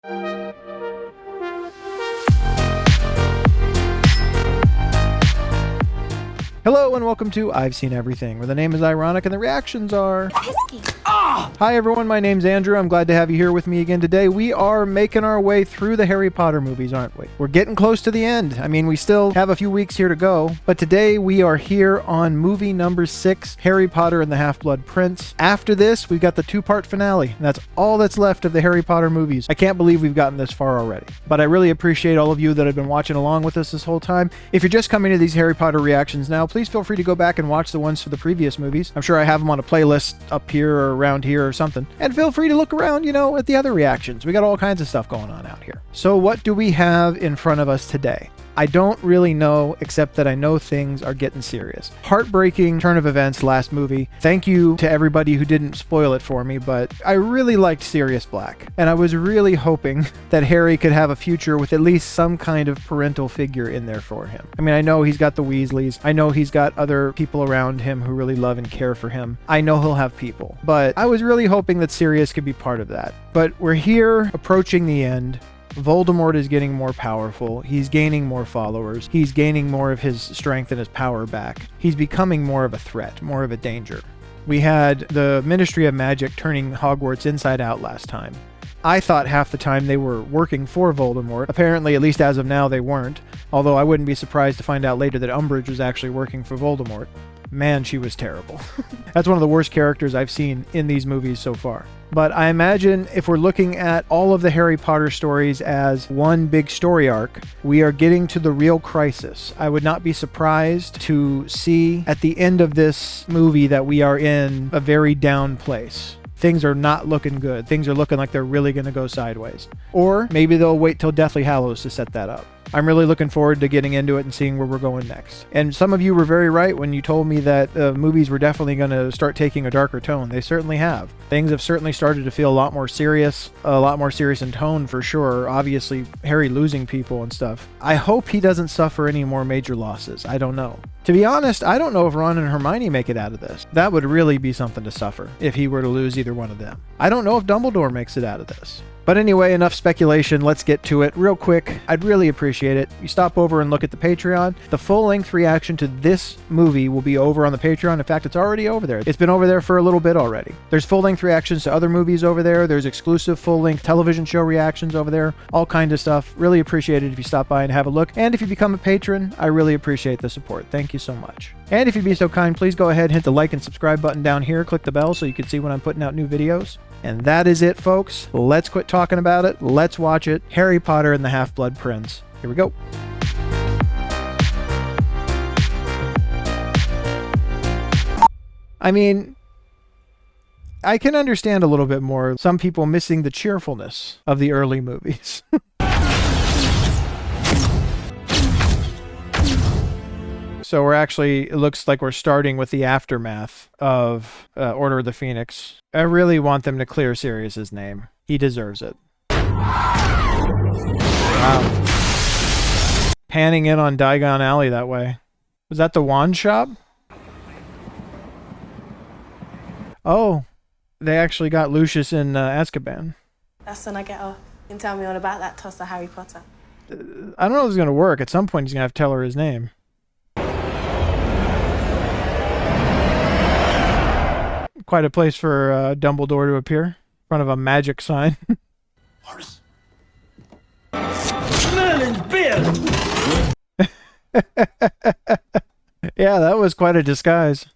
Hello and welcome to I've Seen Everything, where the name is ironic and the reactions are... Hi everyone, my name's Andrew. I'm glad to have you here with me again today. We are making our way through the Harry Potter movies, aren't we? We're getting close to the end. I mean, we still have a few weeks here to go, but today we are here on movie number 6, Harry Potter and the Half-Blood Prince. After this, we've got the 2-part finale, and that's all that's left of the Harry Potter movies. I can't believe we've gotten this far already, but I really appreciate all of you that have been watching along with us this whole time. If you're just coming to these Harry Potter reactions now, please feel free to go back and watch the ones for the previous movies. I'm sure I have them on a playlist up here or around here or something. And feel free to look around, at the other reactions. We got all kinds of stuff going on out here. So what do we have in front of us today? I don't really know, except that I know things are getting serious. Heartbreaking turn of events last movie. Thank you to everybody who didn't spoil it for me, but I really liked Sirius Black. And I was really hoping that Harry could have a future with at least some kind of parental figure in there for him. I mean, I know he's got the Weasleys. I know he's got other people around him who really love and care for him. I know he'll have people. But I was really hoping that Sirius could be part of that. But we're here approaching the end. Voldemort is getting more powerful. He's gaining more followers. He's gaining more of his strength and his power back. He's becoming more of a threat, more of a danger. We had the Ministry of Magic turning Hogwarts inside out last time. I thought half the time they were working for Voldemort. Apparently, at least as of now, they weren't. Although I wouldn't be surprised to find out later that Umbridge was actually working for Voldemort. Man, she was terrible. That's one of the worst characters I've seen in these movies so far. But I imagine if we're looking at all of the Harry Potter stories as one big story arc, we are getting to the real crisis. I would not be surprised to see at the end of this movie that we are in a very down place. Things are not looking good. Things are looking like they're really going to go sideways. Or maybe they'll wait till Deathly Hallows to set that up. I'm really looking forward to getting into it and seeing where we're going next. And some of you were very right when you told me that movies were definitely going to start taking a darker tone. They certainly have. Things have certainly started to feel a lot more serious in tone for sure. Obviously, Harry losing people and stuff. I hope he doesn't suffer any more major losses. I don't know. To be honest, I don't know if Ron and Hermione make it out of this. That would really be something to suffer if he were to lose either one of them. I don't know if Dumbledore makes it out of this. But anyway, enough speculation. Let's get to it real quick. I'd really appreciate it. You stop over and look at the Patreon. The full-length reaction to this movie will be over on the Patreon. In fact, it's already over there. It's been over there for a little bit already. There's full-length reactions to other movies over there. There's exclusive full-length television show reactions over there. All kinds of stuff. Really appreciate it if you stop by and have a look. And if you become a patron, I really appreciate the support. Thank you so much. And if you'd be so kind, please go ahead and hit the like and subscribe button down here. Click the bell so you can see when I'm putting out new videos. And that is it, folks. Let's quit talking about it. Let's watch it. Harry Potter and the Half-Blood Prince. Here we go. I mean, I can understand a little bit more. Some people missing the cheerfulness of the early movies. So it looks like we're starting with the aftermath of Order of the Phoenix. I really want them to clear Sirius's name. He deserves it. Wow. Panning in on Diagon Alley that way. Was that the wand shop? Oh, they actually got Lucius in Azkaban. That's when I get off. You can tell me all about that tosser Harry Potter. I don't know if it's going to work. At some point, he's going to have to tell her his name. Quite a place for Dumbledore to appear in front of a magic sign. Horace. Merlin's beard! Yeah, that was quite a disguise.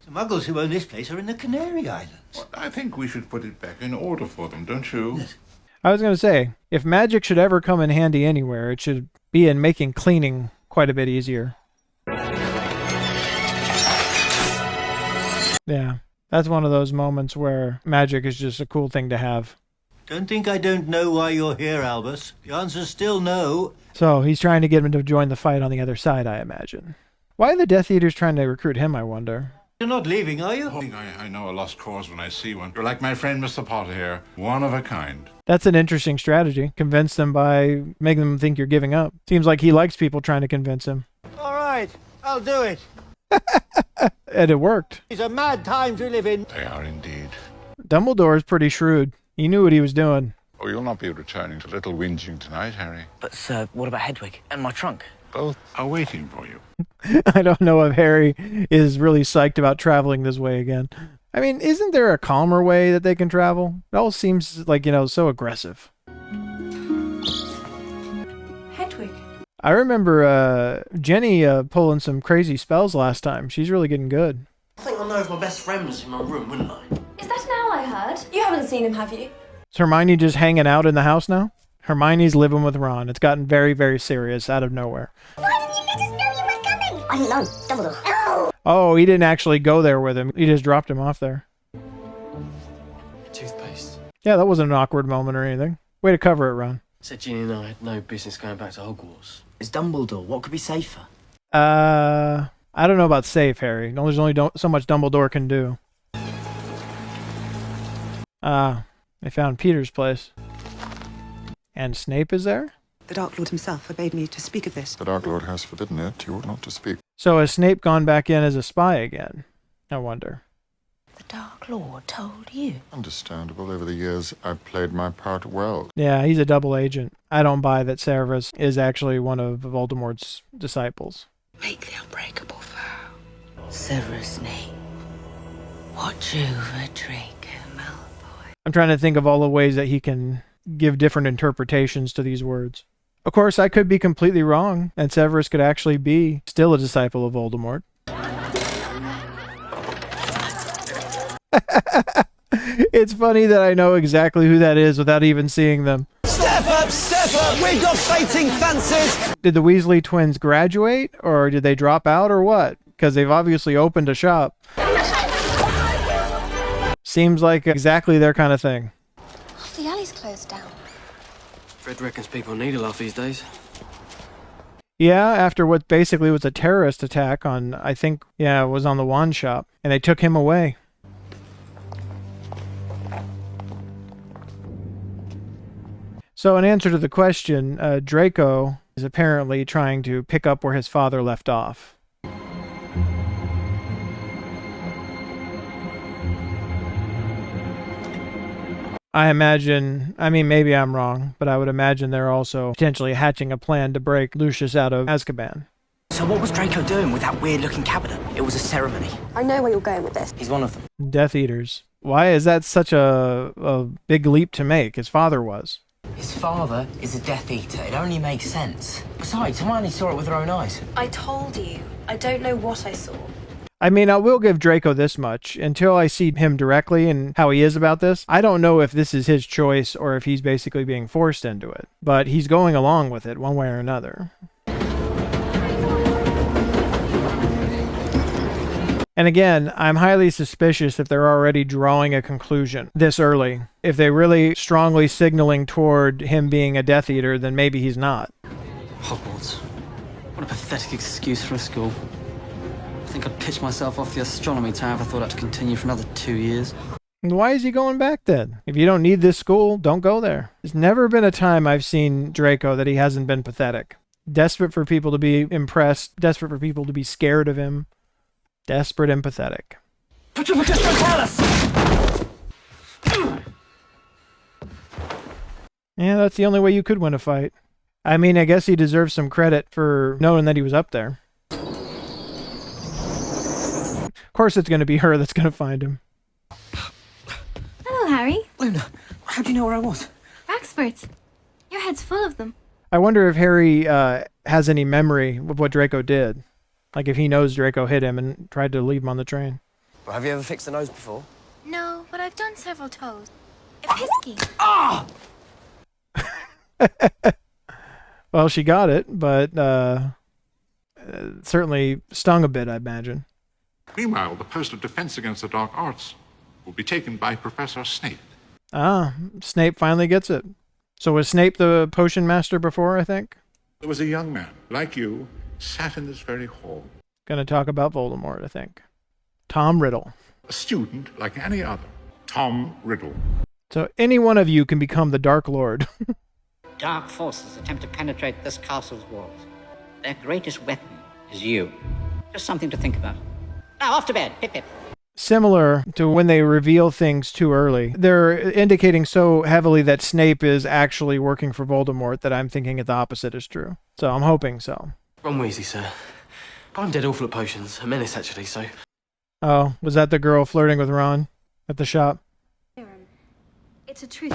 The muggles who own this place are in the Canary Islands. Well, I think we should put it back in order for them, don't you? Yes. I was going to say, if magic should ever come in handy anywhere, it should be in making cleaning quite a bit easier. Yeah. That's one of those moments where magic is just a cool thing to have. Don't think I don't know why you're here, Albus. The answer's still no. So he's trying to get him to join the fight on the other side, I imagine. Why are the Death Eaters trying to recruit him, I wonder? You're not leaving, are you? I think I know a lost cause when I see one. You're like my friend Mr. Potter here, one of a kind. That's an interesting strategy. Convince them by making them think you're giving up. Seems like he likes people trying to convince him. All right, I'll do it. And it worked. These are mad times we live in. They are indeed. Dumbledore is pretty shrewd. He knew what he was doing. Oh, you'll not be returning to Little Whinging tonight, Harry. But, sir, what about Hedwig and my trunk? Both are waiting for you. I don't know if Harry is really psyched about traveling this way again. I mean, isn't there a calmer way that they can travel? It all seems like, so aggressive. Hedwig. I remember Jenny pulling some crazy spells last time. She's really getting good. I think I know if my best friend was in my room, wouldn't I? Is that an owl I heard? You haven't seen him, have you? Is Hermione just hanging out in the house now? Hermione's living with Ron. It's gotten very, very serious out of nowhere. Why didn't you let us know you were coming? I didn't know. Dumbledore. Oh! Oh, he didn't actually go there with him. He just dropped him off there. Toothpaste. Yeah, that wasn't an awkward moment or anything. Way to cover it, Ron. Said Ginny and I had no business going back to Hogwarts. It's Dumbledore. What could be safer? I don't know about safe, Harry. There's only so much Dumbledore can do. They found Peter's place. And Snape is there? The Dark Lord himself forbade me to speak of this. The Dark Lord has forbidden it. You ought not to speak. So has Snape gone back in as a spy again? I wonder. The Dark Lord told you. Understandable. Over the years, I've played my part well. Yeah, he's a double agent. I don't buy that Severus is actually one of Voldemort's disciples. Make the unbreakable vow. Severus Snape. Watch over Draco Malfoy. I'm trying to think of all the ways that he can give different interpretations to these words. Of course, I could be completely wrong, and Severus could actually be still a disciple of Voldemort. It's funny that I know exactly who that is without even seeing them. Step up, we've got fighting fancies! Did the Weasley twins graduate, or did they drop out, or what? Because they've obviously opened a shop. Seems like exactly their kind of thing. The alley's closed down. Fred reckons people need a laugh these days. Yeah, after what basically was a terrorist attack on, I think, it was on the wand shop, and they took him away. So in answer to the question, Draco is apparently trying to pick up where his father left off. I imagine, maybe I'm wrong, but I would imagine they're also potentially hatching a plan to break Lucius out of Azkaban. So what was Draco doing with that weird-looking cabinet? It was a ceremony. I know where you're going with this. He's one of them. Death Eaters. Why is that such a big leap to make? His father was. His father is a Death Eater. It only makes sense. Besides, Hermione saw it with her own eyes. I told you. I don't know what I saw. I will give Draco this much. Until I see him directly and how he is about this, I don't know if this is his choice or if he's basically being forced into it. But he's going along with it one way or another. And again, I'm highly suspicious if they're already drawing a conclusion this early. If they're really strongly signaling toward him being a Death Eater, then maybe he's not. Hogwarts. What a pathetic excuse for a school. I think I'd pitch myself off the astronomy tower if I thought I'd continue for another 2 years. Why is he going back then? If you don't need this school, don't go there. There's never been a time I've seen Draco that he hasn't been pathetic. Desperate for people to be impressed, desperate for people to be scared of him. Desperate and pathetic. Petrificus Totalis! Yeah, that's the only way you could win a fight. I guess he deserves some credit for knowing that he was up there. Of course it's going to be her that's going to find him. Hello, Harry. Luna, how do you know where I was? Experts. Your head's full of them. I wonder if Harry has any memory of what Draco did. Like if he knows Draco hit him and tried to leave him on the train. Well, have you ever fixed a nose before? No, but I've done several toes. Episky. Ah! Well, she got it, but certainly stung a bit, I imagine. Meanwhile, the post of defense against the dark arts will be taken by Professor Snape. Snape finally gets it. So was Snape the potion master before, I think? There was a young man, like you, sat in this very hall. Gonna talk about Voldemort, I think. Tom Riddle. A student like any other. Tom Riddle. So any one of you can become the Dark Lord. Dark forces attempt to penetrate this castle's walls. Their greatest weapon is you. Just something to think about. Now, off to bed. Pip, pip. similar to when they reveal things too early. They're indicating so heavily that Snape is actually working for Voldemort that I'm thinking the opposite is true. So I'm hoping so. Ron Weasley, sir. I'm dead awful at potions. A menace, actually, so... Oh, was that the girl flirting with Ron at the shop? It's a truth.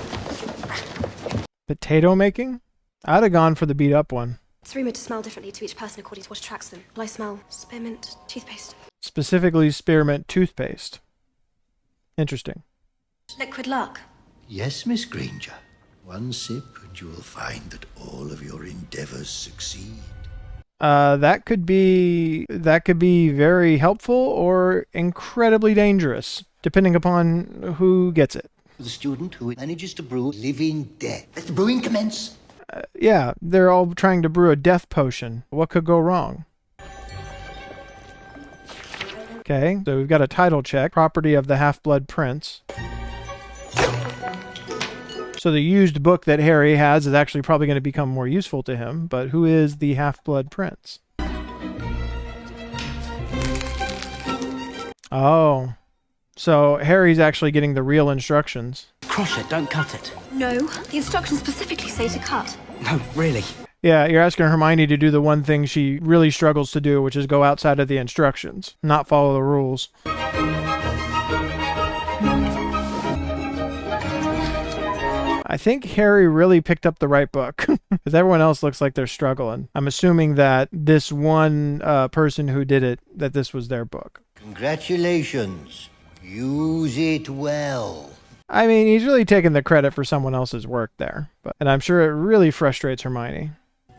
Potato making? I'd have gone for the beat up one. It's rumoured to smell differently to each person according to what attracts them. Well, I smell spearmint toothpaste. Specifically spearmint toothpaste. Interesting. Liquid luck. Yes, Miss Granger. One sip and you will find that all of your endeavors succeed. That could be very helpful or incredibly dangerous, depending upon who gets it. The student who manages to brew living death. Let the brewing commence. Yeah, they're all trying to brew a death potion. What could go wrong? Okay, so we've got a title check. Property of the Half-Blood Prince. So the used book that Harry has is actually probably going to become more useful to him, but who is the Half-Blood Prince? Oh, so Harry's actually getting the real instructions. Crush it, don't cut it. No, the instructions specifically say to cut. No, really. Yeah, you're asking Hermione to do the one thing she really struggles to do, which is go outside of the instructions, not follow the rules. I think Harry really picked up the right book, because everyone else looks like they're struggling. I'm assuming that this one person who did it, that this was their book. Congratulations. Use it well. I mean, he's really taking the credit for someone else's work there, and I'm sure it really frustrates Hermione.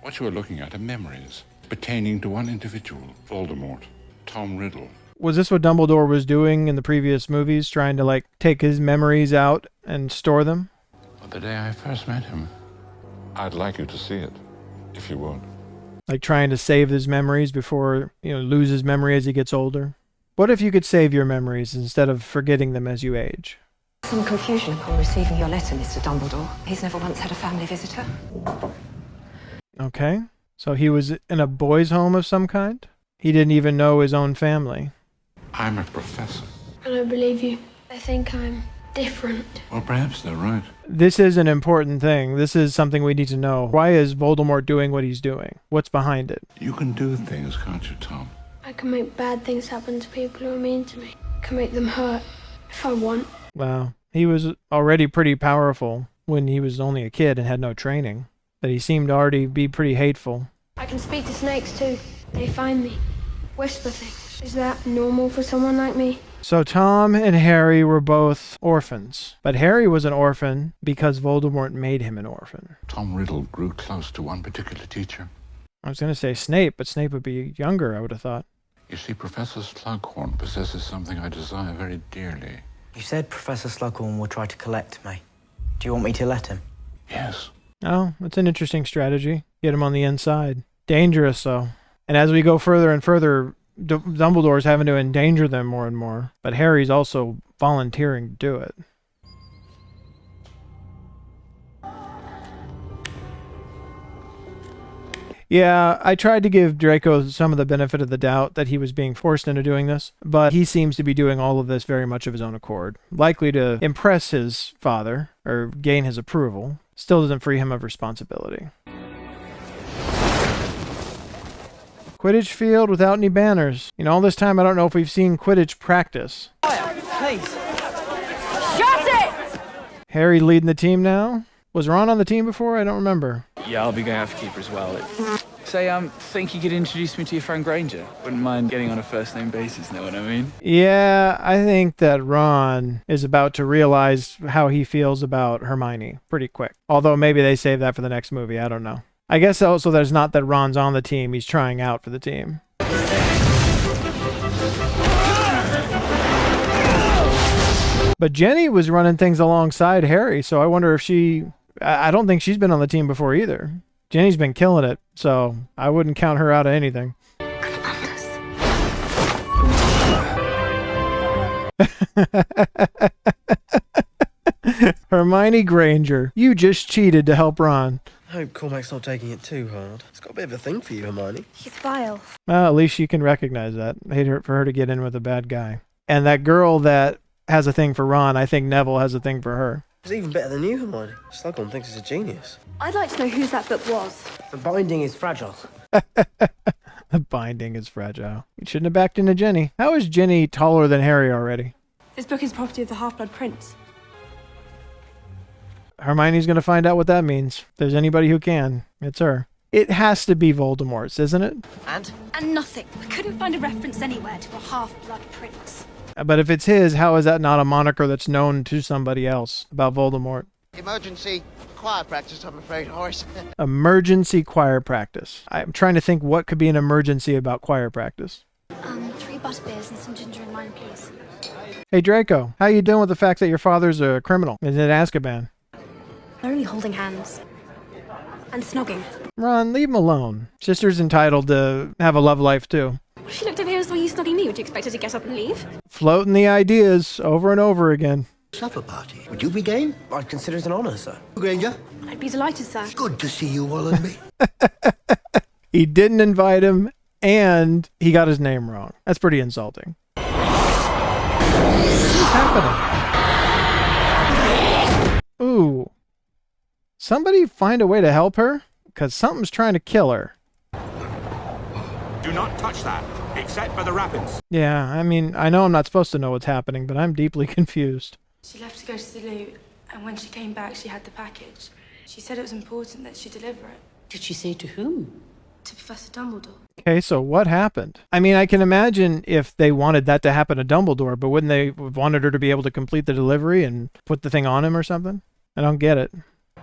What you are looking at are memories pertaining to one individual, Voldemort, Tom Riddle. Was this what Dumbledore was doing in the previous movies, trying to, like, take his memories out and store them? The day I first met him, I'd like you to see it, if you would. Like trying to save his memories before, lose his memory as he gets older? What if you could save your memories instead of forgetting them as you age? Some confusion upon receiving your letter, Mr. Dumbledore. He's never once had a family visitor. Okay, so he was in a boys' home of some kind? He didn't even know his own family. I'm a professor. I don't believe you. I think I'm different. Well, perhaps they're right. This is an important thing. This is something we need to know. Why is Voldemort doing what he's doing? What's behind it? You can do things, can't you, Tom? I can make bad things happen to people who are mean to me. I can make them hurt if I want. Wow. He was already pretty powerful when he was only a kid and had no training. But he seemed to already be pretty hateful. I can speak to snakes too. They find me. Whisper things. Is that normal for someone like me? So Tom and Harry were both orphans. But Harry was an orphan because Voldemort made him an orphan. Tom Riddle grew close to one particular teacher. I was going to say Snape, but Snape would be younger, I would have thought. You see, Professor Slughorn possesses something I desire very dearly. You said Professor Slughorn will try to collect me. Do you want me to let him? Yes. Oh, that's an interesting strategy. Get him on the inside. Dangerous, though. And as we go further and further, Dumbledore's having to endanger them more and more. But Harry's also volunteering to do it. Yeah, I tried to give Draco some of the benefit of the doubt that he was being forced into doing this, but he seems to be doing all of this very much of his own accord. Likely to impress his father, or gain his approval. Still doesn't free him of responsibility. Quidditch field without any banners. All this time I don't know if we've seen Quidditch practice. Please. Shut it! Harry leading the team now? Was Ron on the team before? I don't remember. Yeah, I'll be going out for keeper as well. Say, think you could introduce me to your friend Granger? Wouldn't mind getting on a first-name basis, know what I mean? Yeah, I think that Ron is about to realize how he feels about Hermione pretty quick. Although maybe they save that for the next movie, I don't know. I guess also there's not that Ron's on the team, he's trying out for the team. But Jenny was running things alongside Harry, so I wonder if I don't think she's been on the team before either. Jenny's been killing it, so I wouldn't count her out of anything. Hermione Granger, you just cheated to help Ron. I hope Cormac's not taking it too hard. It's got a bit of a thing for you, Hermione. He's vile. Well, at least she can recognize that. I hate for her to get in with a bad guy. And that girl that has a thing for Ron, I think Neville has a thing for her. It's even better than you, Hermione. Slughorn thinks it's a genius. I'd like to know whose that book was. The binding is fragile. The binding is fragile. You shouldn't have backed into Ginny. How is Ginny taller than Harry already? This book is property of the Half-Blood Prince. Hermione's going to find out what that means. If there's anybody who can, it's her. It has to be Voldemort's, isn't it? And nothing. I couldn't find a reference anywhere to a half-blood prince. But if it's his, how is that not a moniker that's known to somebody else about Voldemort? Emergency choir practice, I'm afraid, Horace. Emergency choir practice. I'm trying to think what could be an emergency about choir practice. 3 butterbeers and some ginger and lime, please. Hey, Draco, how you doing with the fact that your father's a criminal? Is in Azkaban? They're only holding hands. And snogging. Ron, leave him alone. Sister's entitled to have a love life, too. What if she looked over here and saw you snogging me? Would you expect her to get up and leave? Floating the ideas over and over again. Supper party. Would you be game? I'd consider it an honour, sir. Granger? I'd be delighted, sir. Good to see you all and me. He didn't invite him, and he got his name wrong. That's pretty insulting. What's happening? Ooh. Somebody find a way to help her? Because something's trying to kill her. Do not touch that, except for the wrappings. Yeah, I mean, I know I'm not supposed to know what's happening, but I'm deeply confused. She left to go to the loo, and when she came back, she had the package. She said it was important that she deliver it. Did she say to whom? To Professor Dumbledore. Okay, so what happened? I mean, I can imagine if they wanted that to happen to Dumbledore, but wouldn't they have wanted her to be able to complete the delivery and put the thing on him or something? I don't get it.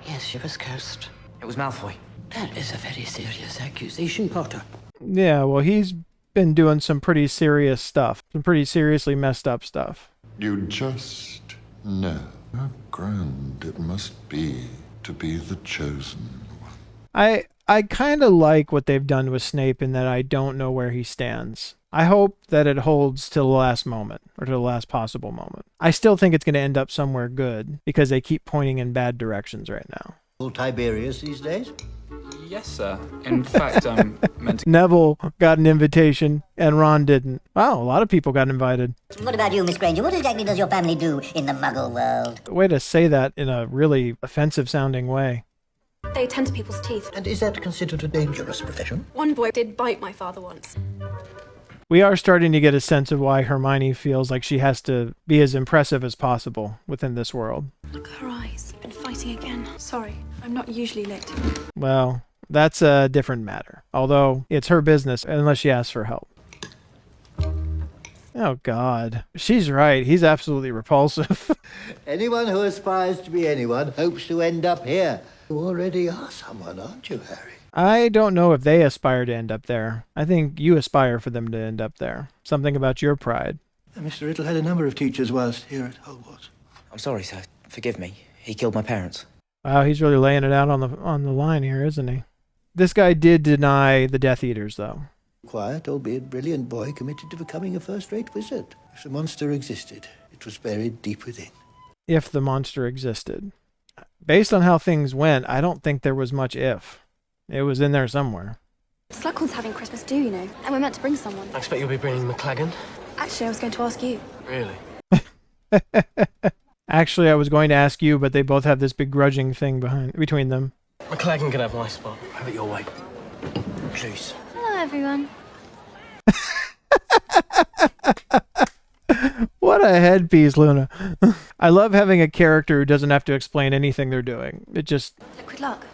Yes, she was cursed. It was Malfoy. That is a very serious accusation, Potter. Yeah, well, he's been doing some pretty serious stuff. Some pretty seriously messed up stuff. You just know how grand it must be to be the chosen one. I kind of like what they've done with Snape in that I don't know where he stands. I hope that it holds till the last moment, or to the last possible moment. I still think it's going to end up somewhere good, because they keep pointing in bad directions right now. All Tiberius these days? Yes, sir. In fact, I'm meant to... Neville got an invitation, and Ron didn't. Wow, a lot of people got invited. What about you, Miss Granger? What exactly does your family do in the Muggle world? Way to say that in a really offensive-sounding way. They attend to people's teeth. And is that considered a dangerous profession? One boy did bite my father once. We are starting to get a sense of why Hermione feels like she has to be as impressive as possible within this world. Look at her eyes. Been fighting again. Sorry, I'm not usually late. Well, that's a different matter. Although, it's her business, unless she asks for help. Oh, God. She's right. He's absolutely repulsive. Anyone who aspires to be anyone hopes to end up here. You already are someone, aren't you, Harry? I don't know if they aspire to end up there. I think you aspire for them to end up there. Something about your pride. Mr. Riddle had a number of teachers whilst here at Hogwarts. I'm sorry, sir. Forgive me. He killed my parents. Wow, he's really laying it out on the line here, isn't he? This guy did deny the Death Eaters, though. Quiet, albeit brilliant boy committed to becoming a first-rate wizard. If the monster existed, it was buried deep within. If the monster existed. Based on how things went, I don't think there was much if. It was in there somewhere. Slughorn's having Christmas do, you know, and we're meant to bring someone. I expect you'll be bringing McLaggen. Actually, I was going to ask you. Really? Actually, I was going to ask you, but they both have this begrudging thing between them. McLaggen can have my spot. Have it your way. Please. Hello, everyone. What a headpiece, Luna. I love having a character who doesn't have to explain anything they're doing. It just... Liquid luck.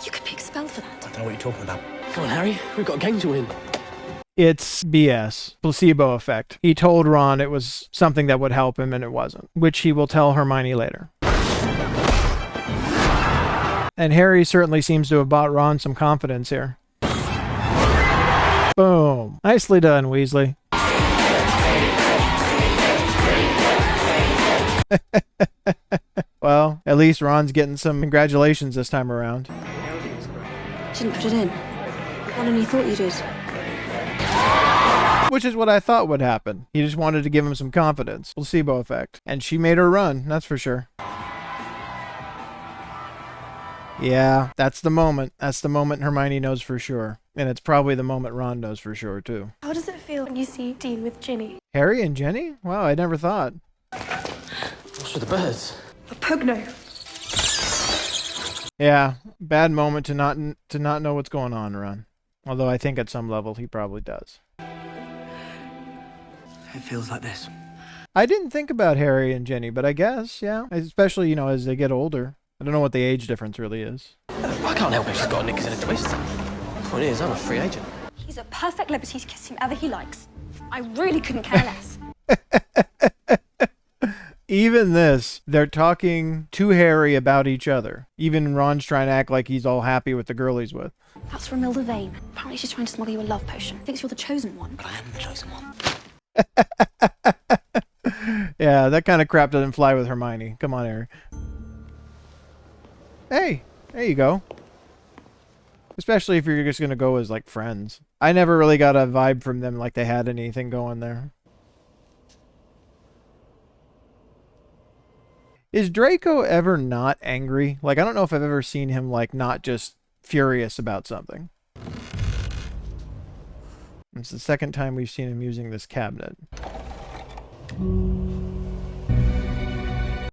You could be expelled for that. I don't know what you're talking about. Come on, Harry. We've got a game to win. It's BS. Placebo effect. He told Ron it was something that would help him, and it wasn't. Which he will tell Hermione later. And Harry certainly seems to have bought Ron some confidence here. Boom. Nicely done, Weasley. Well, at least Ron's getting some congratulations this time around. Didn't put it in. What only thought you did. Which is what I thought would happen. He just wanted to give him some confidence. Placebo effect. And she made her run, that's for sure. Yeah, that's the moment. That's the moment Hermione knows for sure. And it's probably the moment Ron knows for sure, too. How does it feel feel when you see Dean with Ginny? Harry and Jenny? Wow, I never thought. What's with the birds? A pugno. Yeah, bad moment to not know what's going on, Ron. Although I think at some level he probably does. It feels like this. I didn't think about Harry and Jenny, but I guess, yeah. Especially, you know, as they get older. I don't know what the age difference really is. I can't help it if she's got knickers in a twist. Point is, I'm a free agent. He's at perfect liberty to kiss whomever he likes. I really couldn't care less. Even this, they're talking to Harry about each other. Even Ron's trying to act like he's all happy with the girl he's with. That's Romilda Vane. Apparently she's trying to smuggle you a love potion. Thinks you're the chosen one. But I am the chosen one. Yeah, that kind of crap doesn't fly with Hermione. Come on, Harry. Hey, there you go. Especially if you're just going to go as, like, friends. I never really got a vibe from them like they had anything going there. Is Draco ever not angry? Like, I don't know if I've ever seen him, like, not just furious about something. It's the second time we've seen him using this cabinet.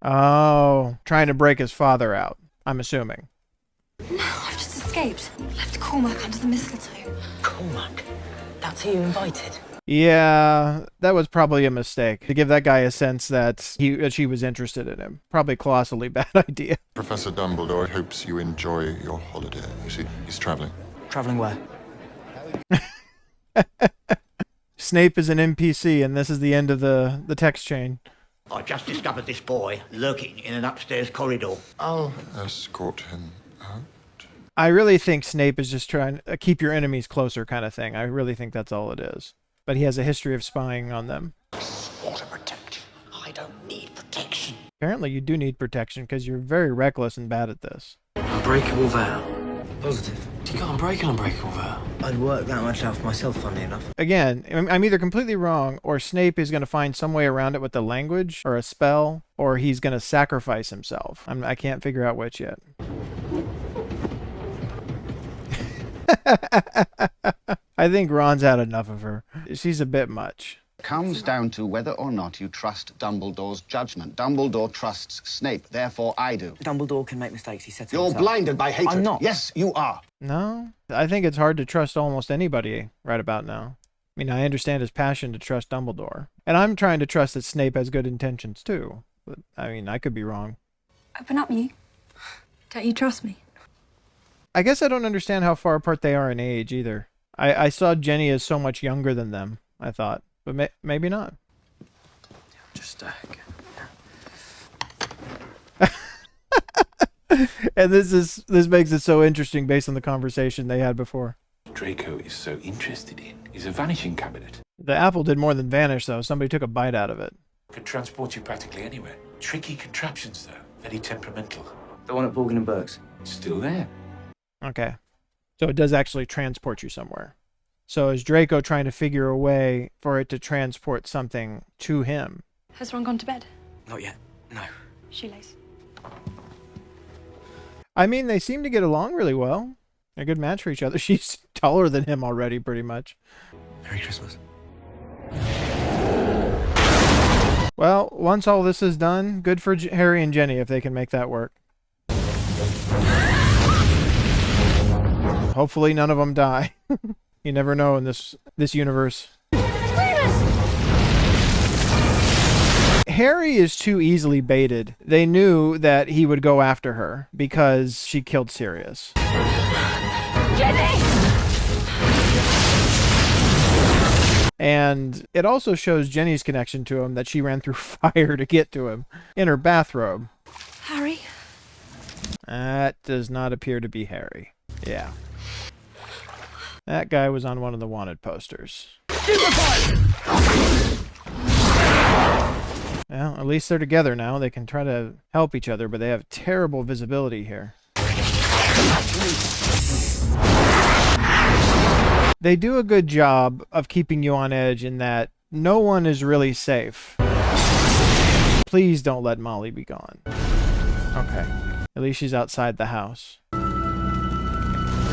Oh, trying to break his father out, I'm assuming. No, I've just escaped. Left Cormac under the mistletoe. Cormac? That's who you invited? Yeah, that was probably a mistake. To give that guy a sense that she was interested in him. Probably a colossally bad idea. Professor Dumbledore hopes you enjoy your holiday. You see, he's traveling. Traveling where? Snape is an NPC, and this is the end of the text chain. I just discovered this boy lurking in an upstairs corridor. I'll escort him out. I really think Snape is just trying to keep your enemies closer kind of thing. I really think that's all it is. But he has a history of spying on them. I swore to protect you. I don't need protection. Apparently you do need protection because you're very reckless and bad at this. Unbreakable vow. Positive. You can't break an unbreakable vow. I'd work that much out for myself, funnily enough. Again, I'm either completely wrong, or Snape is going to find some way around it with the language, or a spell, or he's going to sacrifice himself. I can't figure out which yet. I think Ron's had enough of her. She's a bit much. Comes down to whether or not you trust Dumbledore's judgment. Dumbledore trusts Snape, therefore I do. Dumbledore can make mistakes, he sets You're himself. blinded by hatred. I'm not. Yes, you are. No, I think it's hard to trust almost anybody right about now. I mean, I understand his passion to trust Dumbledore. And I'm trying to trust that Snape has good intentions too. But, I mean, I could be wrong. Open up, you. Don't you trust me? I guess I don't understand how far apart they are in age either. I saw Jenny as so much younger than them, I thought. But maybe not. Just And this makes it so interesting based on the conversation they had before. Draco is so interested in is a vanishing cabinet. The apple did more than vanish, though. Somebody took a bite out of it. Can transport you practically anywhere. Tricky contraptions, though. Very temperamental. The one at Borgin and Burke's. It's still there. Okay. So it does actually transport you somewhere. So is Draco trying to figure a way for it to transport something to him? Has Ron gone to bed? Not yet. No. Shoelace. I mean, they seem to get along really well. They're a good match for each other. She's taller than him already, pretty much. Merry Christmas. Well, once all this is done, good for Harry and Jenny if they can make that work. Hopefully none of them die. You never know in this universe. Harry is too easily baited. They knew that he would go after her because she killed Sirius. Jenny! And it also shows Jenny's connection to him, that she ran through fire to get to him in her bathrobe. Harry? That does not appear to be Harry. Yeah. That guy was on one of the wanted posters. Well, at least they're together now. They can try to help each other, but they have terrible visibility here. They do a good job of keeping you on edge in that no one is really safe. Please don't let Molly be gone. Okay. At least she's outside the house.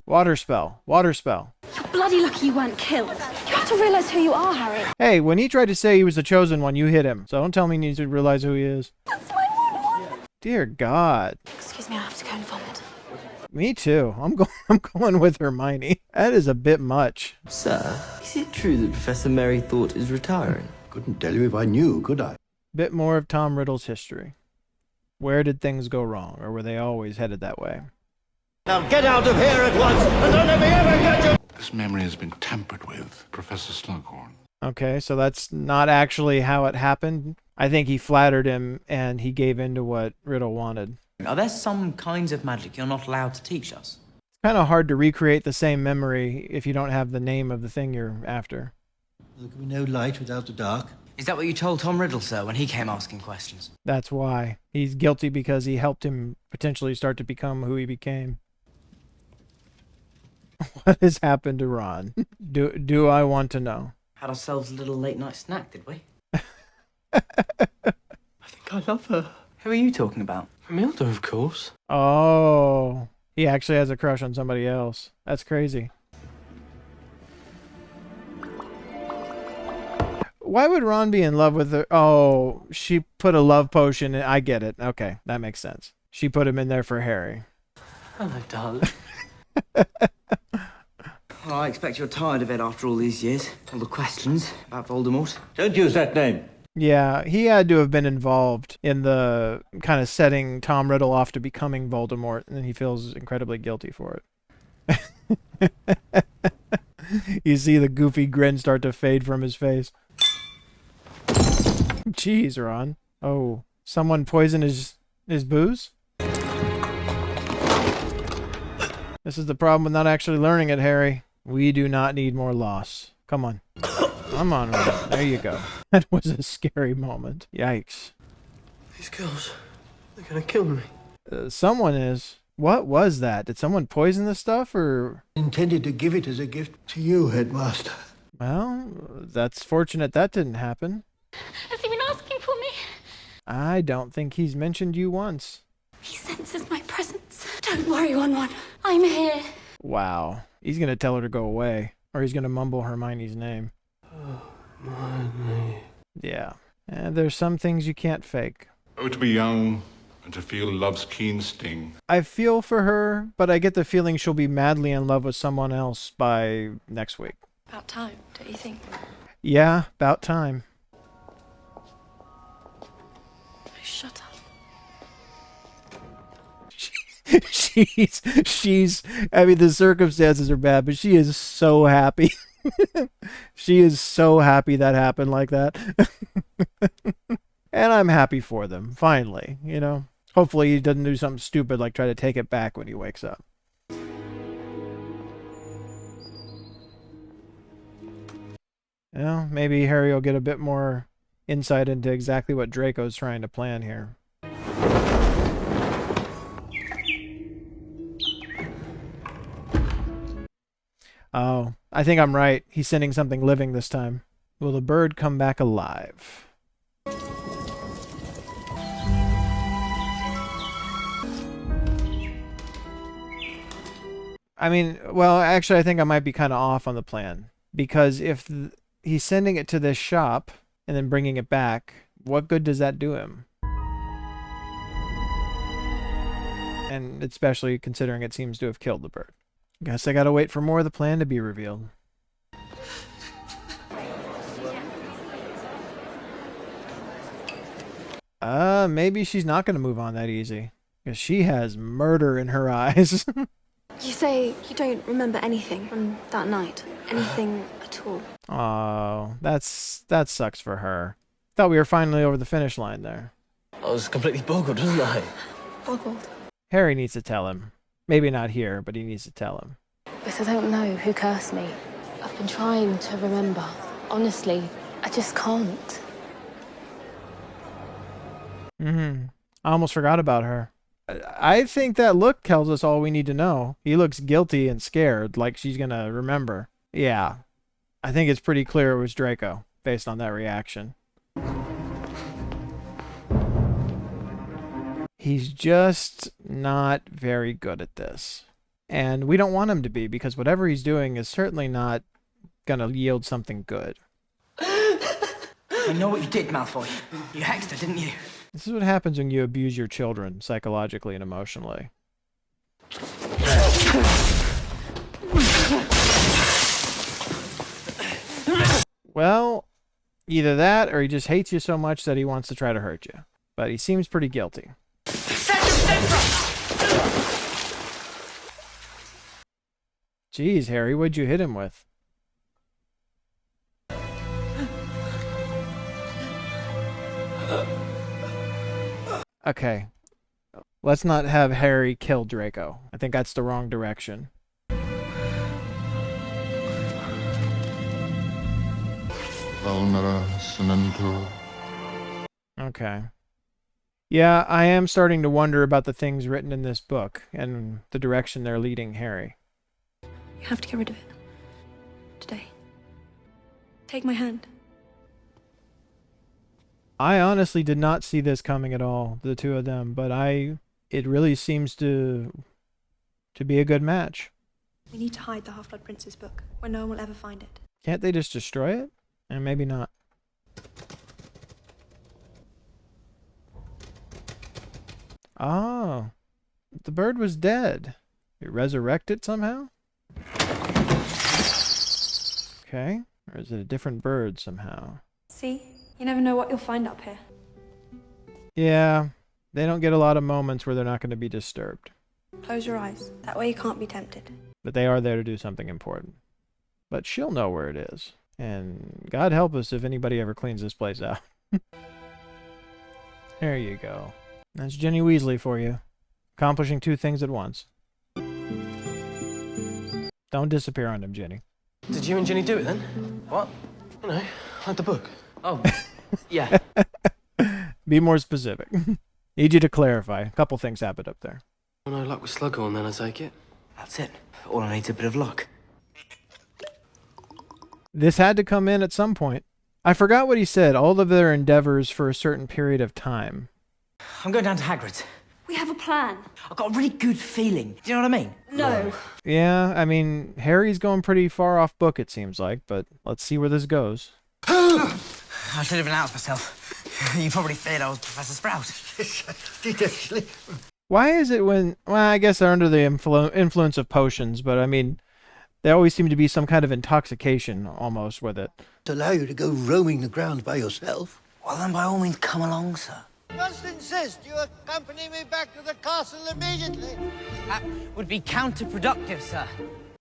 Water spell. Water spell. You're bloody lucky you weren't killed. You You have to realize who you are, Harry. Hey, when he tried to say he was the chosen one, you hit him. So don't tell me he needs to realize who he is. That's my one. Dear God. Excuse me, I have to go and vomit. Me too. I'm going with Hermione. That is a bit much. Sir, is it true that Professor Merrythought is retiring? Couldn't tell you if I knew, could I? Bit more of Tom Riddle's history. Where did things go wrong, or were they always headed that way? Now get out of here at once, and don't let me ever get you! This memory has been tampered with, Professor Slughorn. Okay, so that's not actually how it happened. I think he flattered him, and he gave in to what Riddle wanted. Are there some kinds of magic you're not allowed to teach us? It's kind of hard to recreate the same memory if you don't have the name of the thing you're after. There can be no light without the dark. Is that what you told Tom Riddle, sir, when he came asking questions? That's why. He's guilty because he helped him potentially start to become who he became. What has happened to Ron? Do I want to know? Had ourselves a little late night snack, did we? I think I love her. Who are you talking about? Romilda, of course. Oh, he actually has a crush on somebody else. That's crazy. Why would Ron be in love with her? Oh, she put a love potion in. I get it. Okay, that makes sense. She put him in there for Harry. Hello, darling. Well, I expect you're tired of it after all these years. All the questions about Voldemort. Don't use that name. Yeah, he had to have been involved in the kind of setting Tom Riddle off to becoming Voldemort, and he feels incredibly guilty for it. You see the goofy grin start to fade from his face. Jeez, Ron. Oh, someone poisoned his booze? This is the problem with not actually learning it, Harry. We do not need more loss. Come on. Come on, Ron. There you go. That was a scary moment. Yikes. These girls, they're gonna kill me. Someone is. What was that? Did someone poison the stuff, or...? Intended to give it as a gift to you, Headmaster. Well, that's fortunate that didn't happen. Has he been asking for me? I don't think he's mentioned you once. He senses my presence. Don't worry, 1-1. I'm here. Wow. He's gonna tell her to go away. Or he's gonna mumble Hermione's name. Hermione. Yeah. And there's some things you can't fake. Oh, to be young and to feel love's keen sting. I feel for her, but I get the feeling she'll be madly in love with someone else by next week. About time, don't you think? Yeah, about time. Shut up. She's, I mean, the circumstances are bad, but she is so happy. She is so happy that happened like that. And I'm happy for them, finally, you know. Hopefully he doesn't do something stupid like try to take it back when he wakes up. Well, maybe Harry will get a bit more insight into exactly what Draco's trying to plan here. Oh, I think I'm right. He's sending something living this time. Will the bird come back alive? I mean, well, actually, I think I might be kind of off on the plan. Because if he's sending it to this shop and then bringing it back, what good does that do him? And especially considering it seems to have killed the bird. Guess I gotta wait for more of the plan to be revealed. Maybe she's not gonna move on that easy. Because she has murder in her eyes. You say you don't remember anything from that night? Anything at all? Oh, that sucks for her. Thought we were finally over the finish line there. I was completely boggled, wasn't I? Boggled. Harry needs to tell him. Maybe not here, but he needs to tell him. But I don't know who cursed me. I've been trying to remember. Honestly, I just can't. I almost forgot about her. I think that look tells us all we need to know. He looks guilty and scared, like she's gonna remember. Yeah. I think it's pretty clear it was Draco, based on that reaction. He's just not very good at this. And we don't want him to be, because whatever he's doing is certainly not gonna yield something good. I know what you did, Malfoy. You hexed her, didn't you? This is what happens when you abuse your children psychologically and emotionally. Well, either that or he just hates you so much that he wants to try to hurt you. But he seems pretty guilty. Jeez, Harry, what'd you hit him with? Okay. Let's not have Harry kill Draco. I think that's the wrong direction. Okay. Yeah, I am starting to wonder about the things written in this book and the direction they're leading Harry. You have to get rid of it. Today. Take my hand. I honestly did not see this coming at all, the two of them, but it really seems to be a good match. We need to hide the Half-Blood Prince's book, where no one will ever find it. Can't they just destroy it? And maybe not. Oh, the bird was dead. You resurrect it somehow? Okay, or is it a different bird somehow? See? You never know what you'll find up here. Yeah, they don't get a lot of moments where they're not going to be disturbed. Close your eyes. That way you can't be tempted. But they are there to do something important. But she'll know where it is. And God help us if anybody ever cleans this place out. There you go. That's Ginny Weasley for you. Accomplishing two things at once. Don't disappear on him, Ginny. Did you and Ginny do it then? What? You know, like the book. Oh, yeah. Be more specific. Need you to clarify. A couple things happened up there. No luck with Slughorn then, I take it. That's it. All I need's a bit of luck. This had to come in at some point. I forgot what he said. All of their endeavors for a certain period of time. I'm going down to Hagrid's. We have a plan. I've got a really good feeling. Do you know what I mean? No. Yeah, I mean, Harry's going pretty far off book, it seems like, but let's see where this goes. I should have announced myself. You probably feared I was Professor Sprout. Did actually. Why is it when... Well, I guess they're under the influence of potions, but I mean, there always seem to be some kind of intoxication almost with it. To allow you to go roaming the grounds by yourself. Well, then by all means, come along, sir. Must insist you accompany me back to the castle immediately. That would be counterproductive, sir.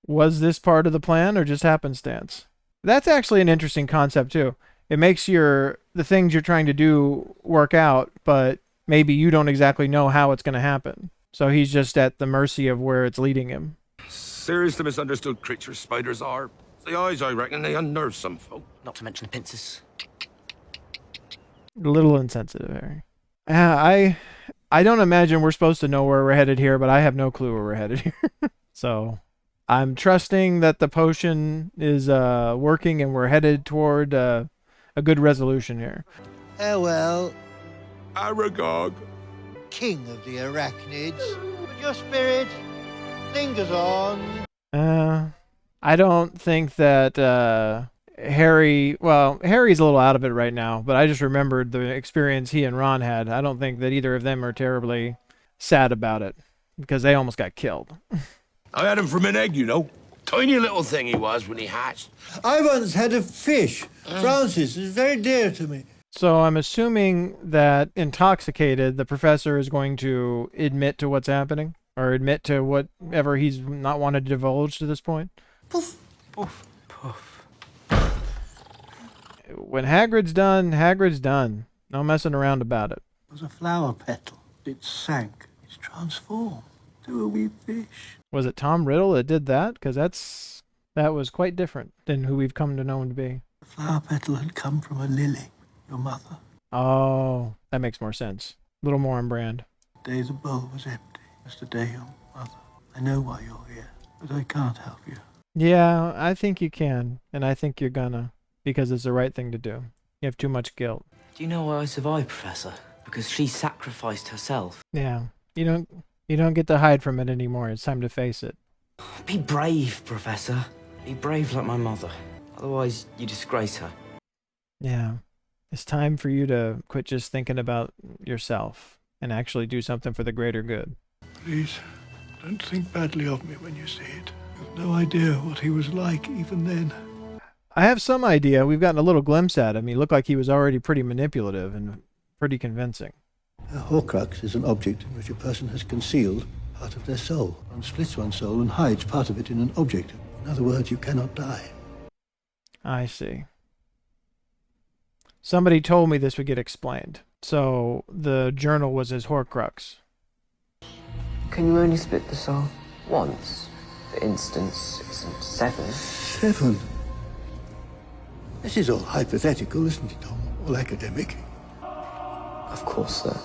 Was this part of the plan or just happenstance? That's actually an interesting concept, too. It makes the things you're trying to do work out, but maybe you don't exactly know how it's going to happen. So he's just at the mercy of where it's leading him. Seriously misunderstood creatures spiders are. The eyes, I reckon, they unnerve some folk. Not to mention the pincers. A little insensitive, Harry. I don't imagine we're supposed to know where we're headed here, but I have no clue where we're headed here. So I'm trusting that the potion is working and we're headed toward a good resolution here. Farewell, Aragog, king of the arachnids. But your spirit lingers on. I don't think that Harry... Well, Harry's a little out of it right now, but I just remembered the experience he and Ron had. I don't think that either of them are terribly sad about it, because they almost got killed. I had him from an egg, you know. Tiny little thing he was when he hatched. I once had a fish. Francis is very dear to me. So I'm assuming that intoxicated, the professor is going to admit to what's happening, or admit to whatever he's not wanted to divulge to this point. Poof. Poof. Poof. When Hagrid's done, Hagrid's done. No messing around about it. It was a flower petal. It sank. It's transformed to a wee fish. Was it Tom Riddle that did that? Because that was quite different than who we've come to know him to be. The flower petal had come from a lily, your mother. Oh, that makes more sense. A little more on brand. The day the bowl was empty. Yesterday, your mother. I know why you're here, but I can't help you. Yeah, I think you can, and I think you're gonna, because it's the right thing to do. You have too much guilt. Do you know why I survived, Professor? Because she sacrificed herself. Yeah, you don't get to hide from it anymore. It's time to face it. Be brave, Professor. Be brave like my mother. Otherwise, you disgrace her. Yeah. It's time for you to quit just thinking about yourself and actually do something for the greater good. Please, don't think badly of me when you see it. You've no idea what he was like even then. I have some idea. We've gotten a little glimpse at him. He looked like he was already pretty manipulative and pretty convincing. A Horcrux is an object in which a person has concealed part of their soul. One splits one's soul and hides part of it in an object. In other words, you cannot die. I see. Somebody told me this would get explained. So the journal was his Horcrux. Can you only split the soul once? For instance, 7. 7? This is all hypothetical, isn't it, Tom? All academic. Of course, sir.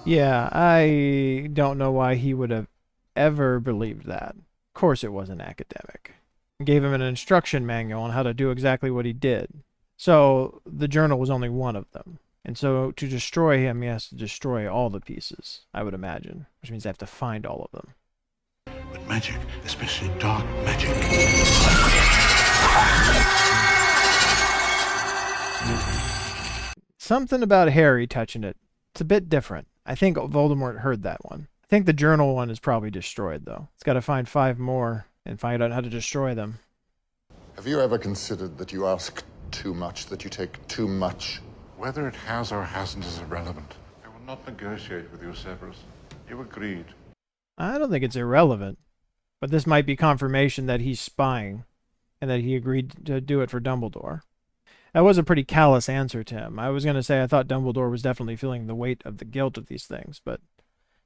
Yeah, I don't know why he would have ever believed that. Of course it wasn't academic. Gave him an instruction manual on how to do exactly what he did. So the journal was only one of them. And so to destroy him, he has to destroy all the pieces, I would imagine. Which means they have to find all of them. But magic, especially dark magic. Something about Harry touching it. It's a bit different. I think Voldemort heard that one. I think the journal one is probably destroyed, though. It's got to find 5 more and find out how to destroy them. Have you ever considered that you ask too much, that you take too much? Whether it has or hasn't is irrelevant. I will not negotiate with you, Severus. You agreed. I don't think it's irrelevant. But this might be confirmation that he's spying and that he agreed to do it for Dumbledore. That was a pretty callous answer to him. I was going to say I thought Dumbledore was definitely feeling the weight of the guilt of these things, but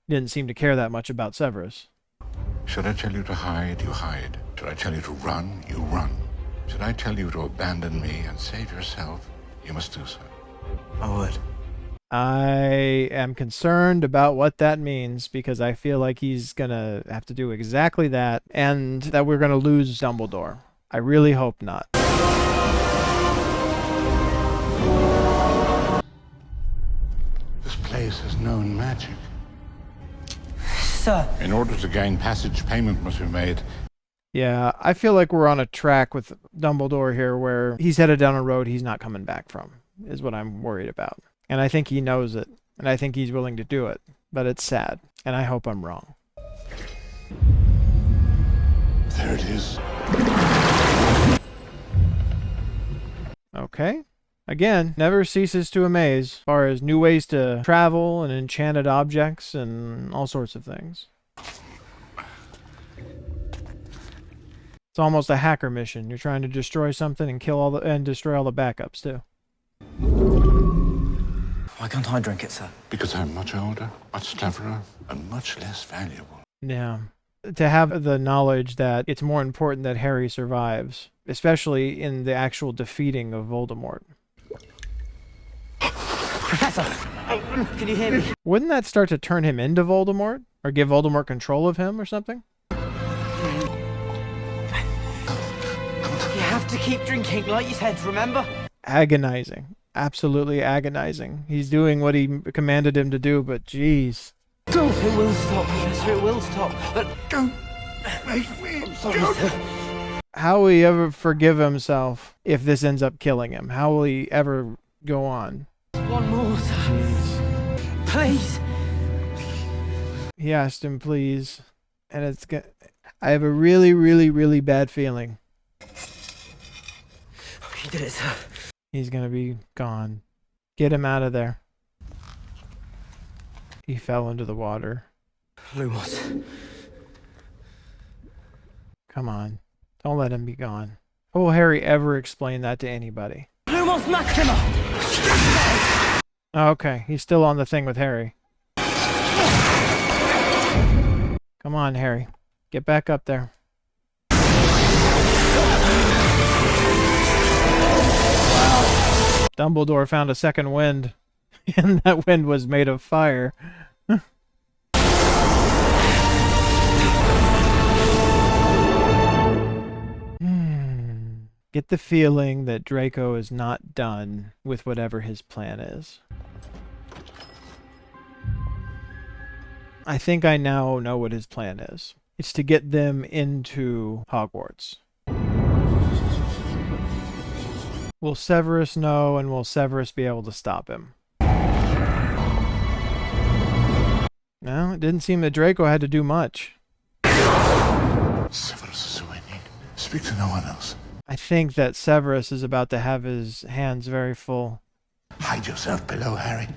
he didn't seem to care that much about Severus. Should I tell you to hide, you hide. Should I tell you to run, you run. Should I tell you to abandon me and save yourself, you must do so. I would. I am concerned about what that means because I feel like he's going to have to do exactly that and that we're going to lose Dumbledore. I really hope not. This place has known magic. Sir. In order to gain passage, payment must be made. Yeah, I feel like we're on a track with Dumbledore here where he's headed down a road he's not coming back from, is what I'm worried about. And I think he knows it, and I think he's willing to do it. But it's sad, and I hope I'm wrong. There it is. Okay. Again, never ceases to amaze as far as new ways to travel and enchanted objects and all sorts of things. It's almost a hacker mission. You're trying to destroy something and destroy all the backups too. Why can't I drink it, sir? Because I'm much older, much cleverer, and much less valuable. Yeah. To have the knowledge that it's more important that Harry survives, especially in the actual defeating of Voldemort. Professor! Can you hear me? Wouldn't that start to turn him into Voldemort? Or give Voldemort control of him or something? You have to keep drinking, like you said, remember? Agonizing. Absolutely agonizing. He's doing what he commanded him to do, but jeez. Don't. It will stop, Professor, it will stop. But don't make me. I'm sorry, sir. How will he ever forgive himself if this ends up killing him? How will he ever go on? One more, sir. Jeez. Please. He asked him, please. And it's good. I have a really, really, really bad feeling. You did it, sir. He's gonna be gone. Get him out of there. He fell into the water. Lumos. Come on. Don't let him be gone. How will Harry ever explain that to anybody? Lumos Maxima! Oh, okay, he's still on the thing with Harry. Come on, Harry. Get back up there. Dumbledore found a second wind, and that wind was made of fire. Get the feeling that Draco is not done with whatever his plan is. I think I now know what his plan is. It's to get them into Hogwarts. Will Severus know, and will Severus be able to stop him? No, it didn't seem that Draco had to do much. Severus is who I need. Speak to no one else. I think that Severus is about to have his hands very full. Hide yourself below, Harry.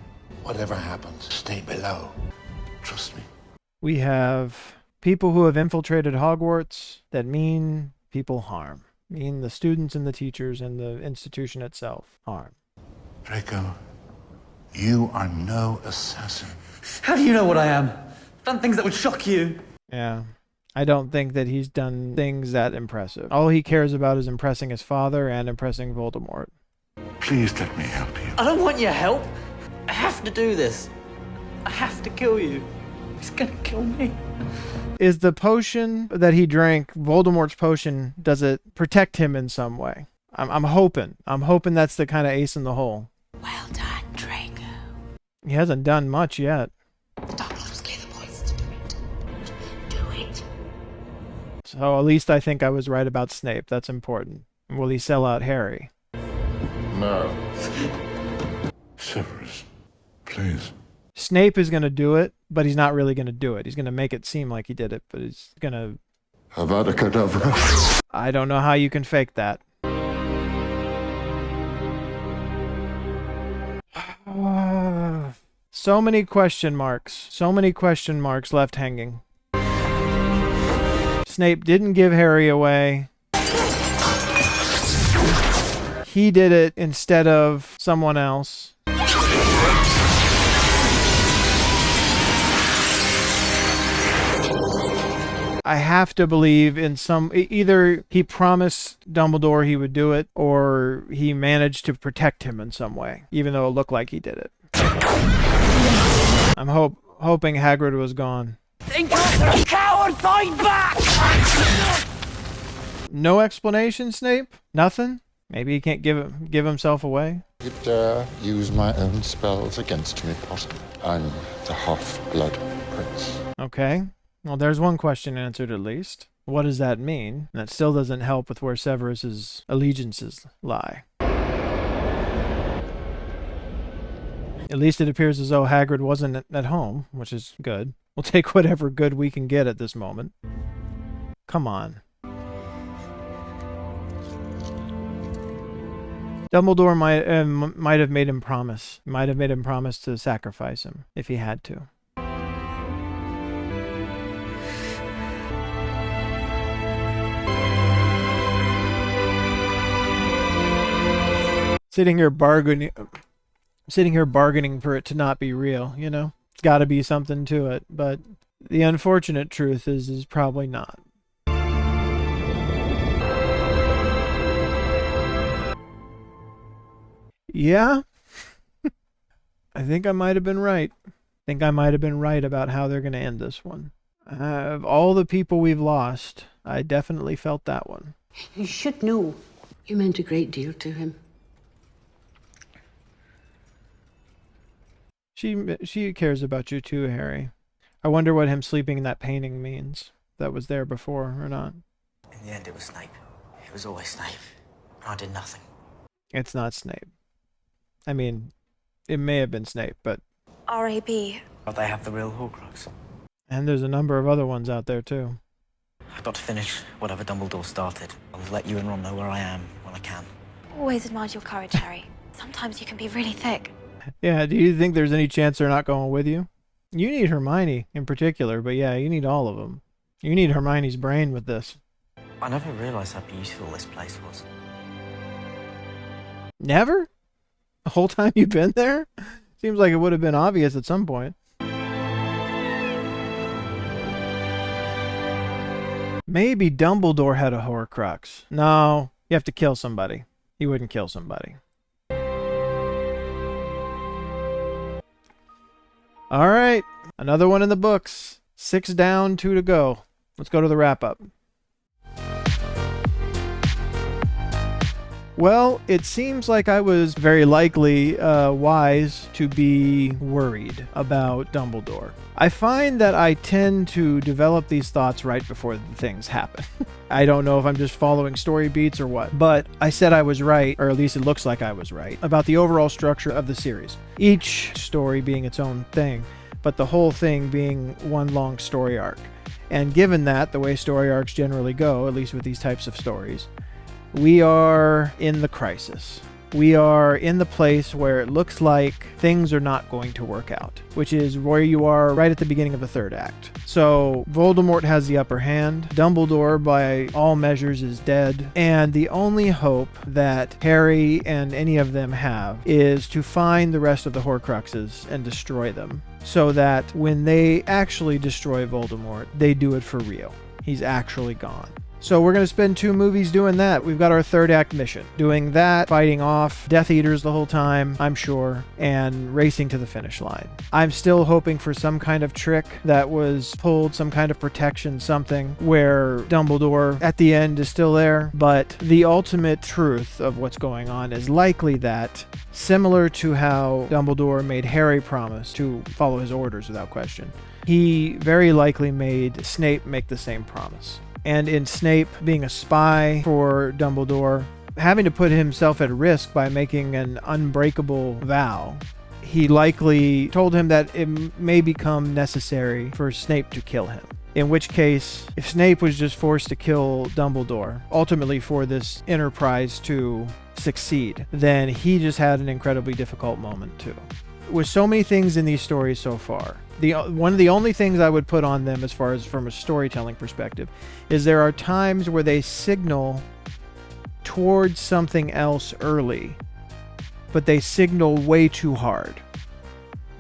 Whatever happens, stay below. Trust me. We have people who have infiltrated Hogwarts that mean people harm. Mean the students and the teachers and the institution itself harm. Draco, you are no assassin. How do you know what I am? I've done things that would shock you. Yeah. I don't think that he's done things that impressive. All he cares about is impressing his father and impressing Voldemort. Please let me help you. I don't want your help. I have to do this. I have to kill you. He's gonna kill me. Is the potion that he drank, Voldemort's potion, does it protect him in some way? I'm hoping. I'm hoping that's the kind of ace in the hole. Well done, Draco. He hasn't done much yet. Dumbledore's clear the boys to do it. Do it. So at least I think I was right about Snape. That's important. Will he sell out Harry? No. Severus, please. Snape is going to do it, but he's not really going to do it. He's going to make it seem like he did it, but he's going to... Avada Kedavra. I don't know how you can fake that. So many question marks. So many question marks left hanging. Snape didn't give Harry away. He did it instead of someone else. I have to believe in some... Either he promised Dumbledore he would do it, or he managed to protect him in some way, even though it looked like he did it. I'm hoping Hagrid was gone. Think you're a coward, fight back! No explanation, Snape? Nothing? Maybe he can't give himself away? You dare use my own spells against me, Potter. I'm the half-blood prince. Okay. Well, there's one question answered at least. What does that mean? And that still doesn't help with where Severus's allegiances lie. At least it appears as though Hagrid wasn't at home, which is good. We'll take whatever good we can get at this moment. Come on. Dumbledore might have made him promise. Might have made him promise to sacrifice him if he had to. Sitting here bargaining for it to not be real, you know? It's got to be something to it, but the unfortunate truth is probably not. Yeah? I think I might have been right. I think I might have been right about how they're going to end this one. Of all the people we've lost, I definitely felt that one. You should know. You meant a great deal to him. She cares about you too, Harry. I wonder what him sleeping in that painting means. That was there before or not. In the end, it was Snape. It was always Snape. I did nothing. It's not Snape. I mean, it may have been Snape, but... R.A.B. But they have the real Horcrux. And there's a number of other ones out there too. I've got to finish whatever Dumbledore started. I'll let you and Ron know where I am when I can. Always admired your courage, Harry. Sometimes you can be really thick. Yeah, do you think there's any chance they're not going with you? You need Hermione in particular, but yeah, you need all of them. You need Hermione's brain with this. I never realized how beautiful this place was. Never? The whole time you've been there? Seems like it would have been obvious at some point. Maybe Dumbledore had a Horcrux. No, you have to kill somebody. He wouldn't kill somebody. All right, another one in the books. 6 down, 2 to go. Let's go to the wrap-up. Well, it seems like I was very likely wise to be worried about Dumbledore. I find that I tend to develop these thoughts right before the things happen. I don't know if I'm just following story beats or what, but I said I was right, or at least it looks like I was right, about the overall structure of the series. Each story being its own thing, but the whole thing being one long story arc. And given that, the way story arcs generally go, at least with these types of stories, we are in the crisis. We are in the place where it looks like things are not going to work out, which is where you are right at the beginning of the third act. So Voldemort has the upper hand. Dumbledore, by all measures, is dead. And the only hope that Harry and any of them have is to find the rest of the Horcruxes and destroy them, so that when they actually destroy Voldemort, they do it for real. He's actually gone. So we're going to spend 2 movies doing that. We've got our third act mission. Doing that, fighting off Death Eaters the whole time, I'm sure, and racing to the finish line. I'm still hoping for some kind of trick that was pulled, some kind of protection, something where Dumbledore at the end is still there. But the ultimate truth of what's going on is likely that, similar to how Dumbledore made Harry promise to follow his orders without question, he very likely made Snape make the same promise. And in Snape being a spy for Dumbledore, having to put himself at risk by making an unbreakable vow, he likely told him that it may become necessary for Snape to kill him. In which case, if Snape was just forced to kill Dumbledore, ultimately for this enterprise to succeed, then he just had an incredibly difficult moment too. With so many things in these stories so far, one of the only things I would put on them as far as from a storytelling perspective is there are times where they signal towards something else early, but they signal way too hard.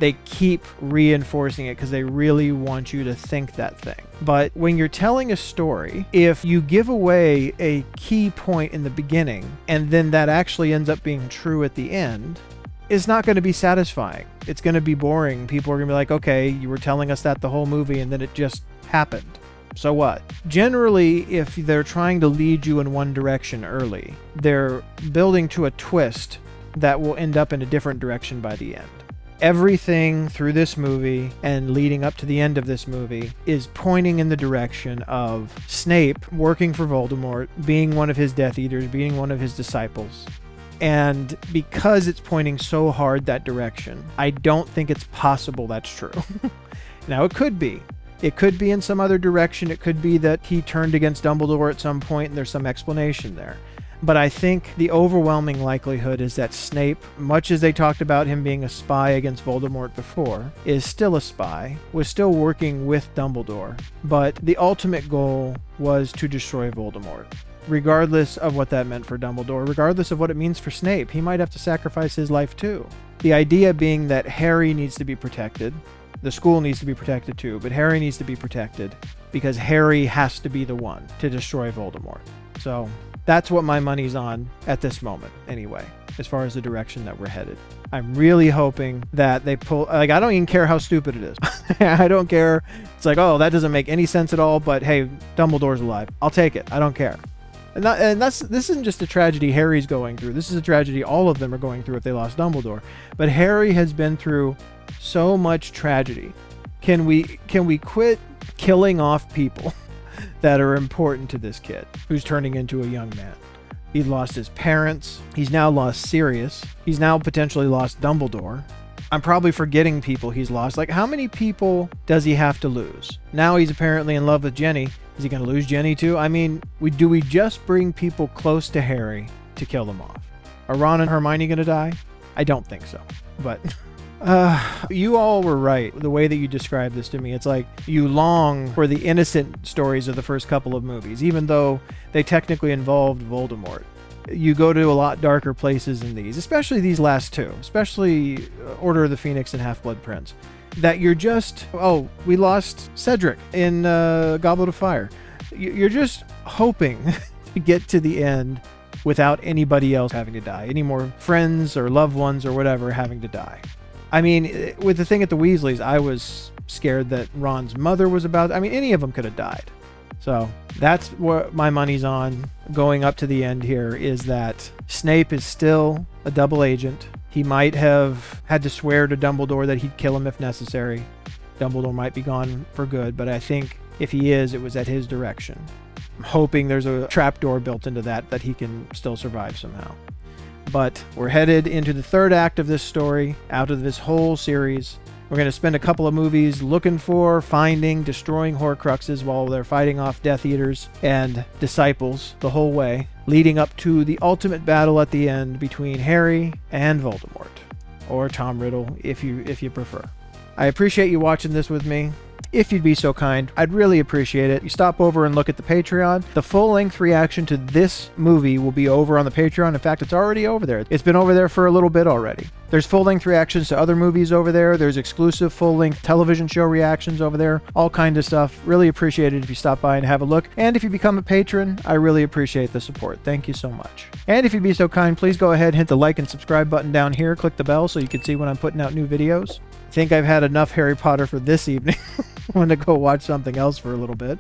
They keep reinforcing it because they really want you to think that thing. But when you're telling a story, if you give away a key point in the beginning and then that actually ends up being true at the end, it's not going to be satisfying. It's going to be boring. People are going to be like, okay, you were telling us that the whole movie and then it just happened. So what? Generally, if they're trying to lead you in one direction early, they're building to a twist that will end up in a different direction by the end. Everything through this movie and leading up to the end of this movie is pointing in the direction of Snape working for Voldemort, being one of his Death Eaters, being one of his disciples. And because it's pointing so hard that direction, I don't think it's possible that's true. Now, it could be. It could be in some other direction. It could be that he turned against Dumbledore at some point and there's some explanation there. But I think the overwhelming likelihood is that Snape, much as they talked about him being a spy against Voldemort before, is still a spy, was still working with Dumbledore. But the ultimate goal was to destroy Voldemort. Regardless of what that meant for Dumbledore, regardless of what it means for Snape, he might have to sacrifice his life too. The idea being that Harry needs to be protected, the school needs to be protected too, but Harry needs to be protected because Harry has to be the one to destroy Voldemort. So that's what my money's on at this moment, anyway, as far as the direction that we're headed. I'm really hoping that they pull, like, I don't even care how stupid it is. I don't care. It's like, oh, that doesn't make any sense at all, but hey, Dumbledore's alive. I'll take it. I don't care. This isn't just a tragedy Harry's going through. This is a tragedy all of them are going through if they lost Dumbledore. But Harry has been through so much tragedy. Can we quit killing off people that are important to this kid who's turning into a young man? He lost his parents. He's now lost Sirius. He's now potentially lost Dumbledore. I'm probably forgetting people he's lost. Like, how many people does he have to lose? Now he's apparently in love with Jenny. Is he going to lose Jenny too? I mean, do we just bring people close to Harry to kill them off? Are Ron and Hermione going to die? I don't think so. But you all were right. The way that you described this to me, it's like you long for the innocent stories of the first couple of movies, even though they technically involved Voldemort. You go to a lot darker places in these, especially these last two, especially Order of the Phoenix and Half-Blood Prince, that you're just, oh, we lost Cedric in Goblet of Fire. You're just hoping to get to the end without anybody else having to die, any more friends or loved ones or whatever having to die. I mean, with the thing at the Weasleys, I was scared that Ron's mother was about, I mean, any of them could have died. So that's what my money's on going up to the end here, is that Snape is still a double agent. He might have had to swear to Dumbledore that he'd kill him if necessary. Dumbledore might be gone for good, but I think if he is, it was at his direction. I'm hoping there's a trapdoor built into that he can still survive somehow. But we're headed into the third act of this story, out of this whole series. We're going to spend a couple of movies looking for, finding, destroying Horcruxes while they're fighting off Death Eaters and Disciples the whole way, leading up to the ultimate battle at the end between Harry and Voldemort, or Tom Riddle if you prefer. I appreciate you watching this with me. If you'd be so kind, I'd really appreciate it. You stop over and look at the Patreon. The full-length reaction to this movie will be over on the Patreon. In fact, it's already over there. It's been over there for a little bit already. There's full-length reactions to other movies over there. There's exclusive full-length television show reactions over there. All kinds of stuff. Really appreciate it if you stop by and have a look. And if you become a patron, I really appreciate the support. Thank you so much. And if you'd be so kind, please go ahead and hit the like and subscribe button down here. Click the bell so you can see when I'm putting out new videos. I think I've had enough Harry Potter for this evening. I'm going to go watch something else for a little bit.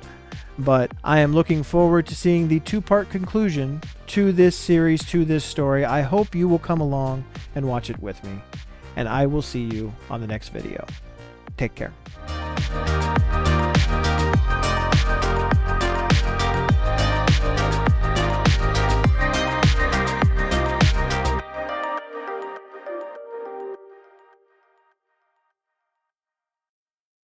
But I am looking forward to seeing the two-part conclusion to this series, to this story. I hope you will come along and watch it with me. And I will see you on the next video. Take care.